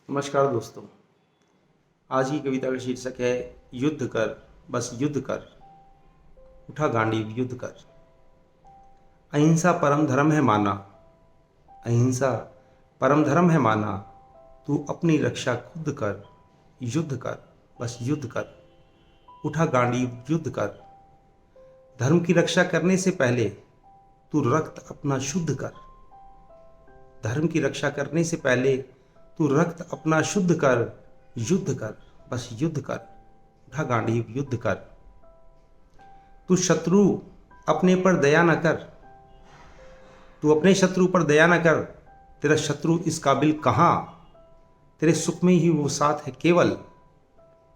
नमस्कार दोस्तों। आज की कविता का शीर्षक है युद्ध कर, बस युद्ध कर, उठा गांडीव युद्ध कर। अहिंसा परम धर्म है माना, अहिंसा परम धर्म है माना, तू अपनी रक्षा खुद कर, युद्ध कर, बस युद्ध कर, उठा गांडीव युद्ध कर। धर्म की रक्षा करने से पहले तू रक्त अपना शुद्ध कर, धर्म की रक्षा करने से पहले तू रक्त अपना शुद्ध कर, युद्ध कर, बस युद्ध कर, उठा गांडीव युद्ध कर। तू शत्रु अपने पर दया न कर, तू अपने शत्रु पर दया न कर, तेरा शत्रु इस काबिल कहाँ। तेरे सुख में ही वो साथ है केवल,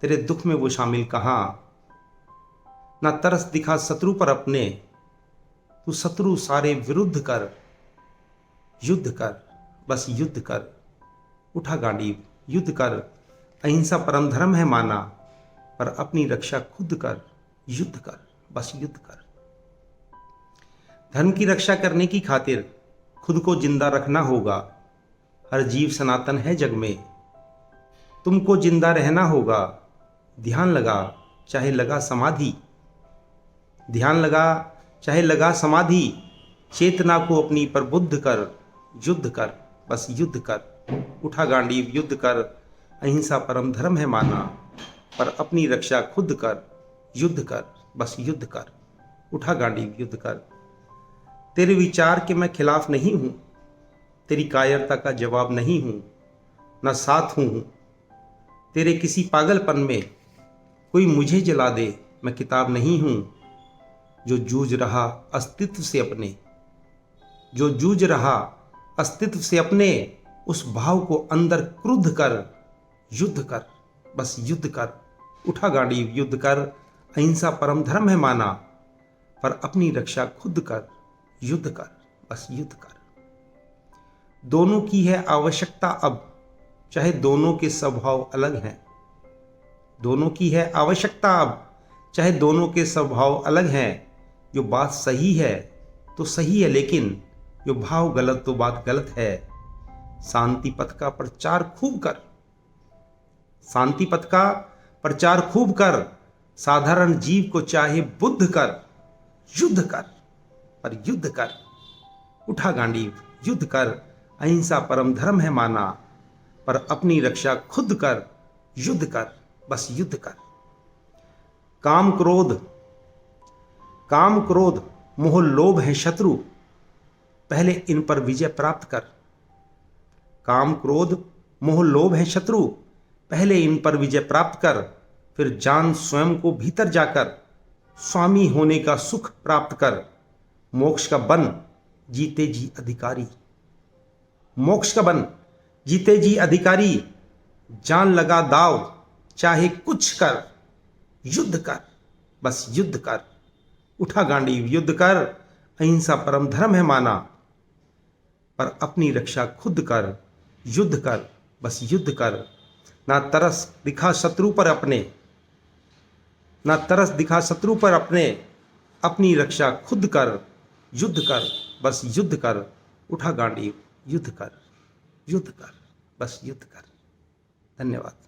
तेरे दुख में वो शामिल कहाँ। ना तरस दिखा शत्रु पर अपने, तू शत्रु सारे विरुद्ध कर, युद्ध कर, बस युद्ध कर, उठा गांडीव युद्ध कर। अहिंसा परम धर्म है माना, पर अपनी रक्षा खुद कर, युद्ध कर, बस युद्ध कर। धर्म की रक्षा करने की खातिर खुद को जिंदा रखना होगा। हर जीव सनातन है जग में, तुमको जिंदा रहना होगा। ध्यान लगा चाहे लगा समाधि, ध्यान लगा चाहे लगा समाधि, चेतना को अपनी प्रबुद्ध कर, युद्ध कर, बस युद्ध कर, उठा गांडीव युद्ध कर। अहिंसा परम धर्म है माना, पर अपनी रक्षा खुद कर, युद्ध कर, बस युद्ध कर, उठा गांडीव युद्ध कर। तेरे विचार के मैं खिलाफ नहीं हूं, तेरी कायरता का जवाब नहीं हूं, न साथ हूं तेरे किसी पागलपन में। कोई मुझे जला दे मैं किताब नहीं हूं, जो जूझ रहा अस्तित्व से अपने, जो जूझ रहा अस्तित्व से अपने, उस भाव को अंदर क्रुद्ध कर, युद्ध कर, बस युद्ध कर, उठा गांडीव युद्ध कर। अहिंसा परम धर्म है माना, पर अपनी रक्षा खुद कर, युद्ध कर, बस युद्ध कर। दोनों की है आवश्यकता अब, चाहे दोनों के स्वभाव अलग हैं। दोनों की है आवश्यकता अब, चाहे दोनों के स्वभाव अलग हैं। जो बात सही है तो सही है, लेकिन जो भाव गलत तो बात गलत है। शांति पथ का प्रचार खूब कर, शांति पथ का प्रचार खूब कर। साधारण जीव को चाहे बुद्ध कर, युद्ध कर, पर युद्ध कर, उठा गांडीव युद्ध कर। अहिंसा परम धर्म है माना, पर अपनी रक्षा खुद कर, युद्ध कर, बस युद्ध कर। काम क्रोध मोह लोभ है शत्रु, पहले इन पर विजय प्राप्त कर। काम क्रोध मोह लोभ है शत्रु, पहले इन पर विजय प्राप्त कर। फिर जान स्वयं को भीतर जाकर, स्वामी होने का सुख प्राप्त कर। मोक्ष का बन जीते जी अधिकारी, मोक्ष का बन जीते जी अधिकारी। जान लगा दाव चाहे कुछ कर, युद्ध कर, बस युद्ध कर, उठा गांडीव युद्ध कर। अहिंसा परम धर्म है माना, पर अपनी रक्षा खुद कर, युद्ध कर, बस युद्ध कर। ना तरस दिखा शत्रु पर अपने, ना तरस दिखा शत्रु पर अपने, अपनी रक्षा खुद कर, युद्ध कर, बस युद्ध कर, उठा गांडीव युद्ध कर, युद्ध कर, बस युद्ध कर। धन्यवाद।